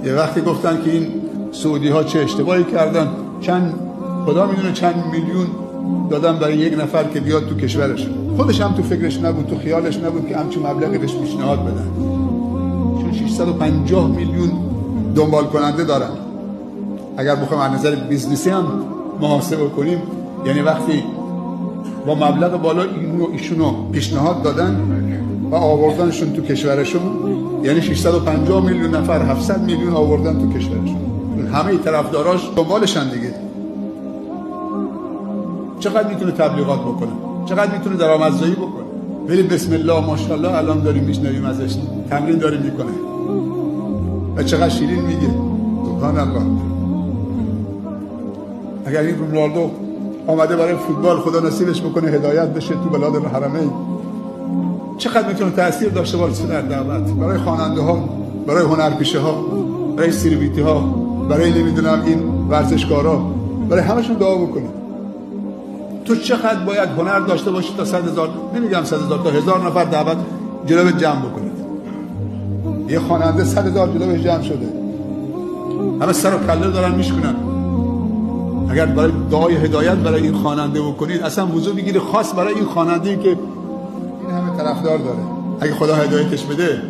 یه وقتی گفتن که این سعودی ها چه اشتباهی کردن، خدا میدونه چند میلیون دادن برای یک نفر که بیاد تو کشورش. خودش هم تو فکرش نبود، تو خیالش نبود که همچین مبلغی بهش پیشنهاد بدن، چون 650 میلیون دنبال کننده دارن. اگر بخوایم از نظر بیزنسی هم محاسبه کنیم، یعنی وقتی با مبلغ بالا ایشونو پیشنهاد دادن و آوردنشون تو کشورشون، یعنی 650 میلیون نفر 700 میلیون آوردن تو کشورشون، همه طرفداراش دنبالشن دیگه. چقدر میتونه تبلیغات بکنه، چقدر میتونه درآمدزایی بکنه. ولی بسم الله ماشاءالله الان داریم میشنویم ازش، تمرین داریم میکنه و چقدر شیرین میگه، سبحان الله. اگر این رونالدو آمده برای فوتبال، خدا نصیبش بکنه هدایت بشه تو بلاد الحرمین، چقدر میتونه تاثیر داشته باشه در دعوت برای خواننده ها، برای هنرپیشه ها، برای سلبریتی ها، برای نمیدونم این ورزشکارا، برای همشون دعا بکنه. تو چقدر باید هنر داشته باشی تا 100,000، نمیگم 100,000، تا 1000 نفر دعوت جلوی جمع بکنید. یه خواننده 100,000 جلوی جمع شده، همه سر و کله دارن میشکنن. اگر برای دعای هدایت برای این خواننده بکنید، اصلا وضو بگیره خاص برای این خواننده که این همه طرفدار داره، اگه خدا هدایتش بده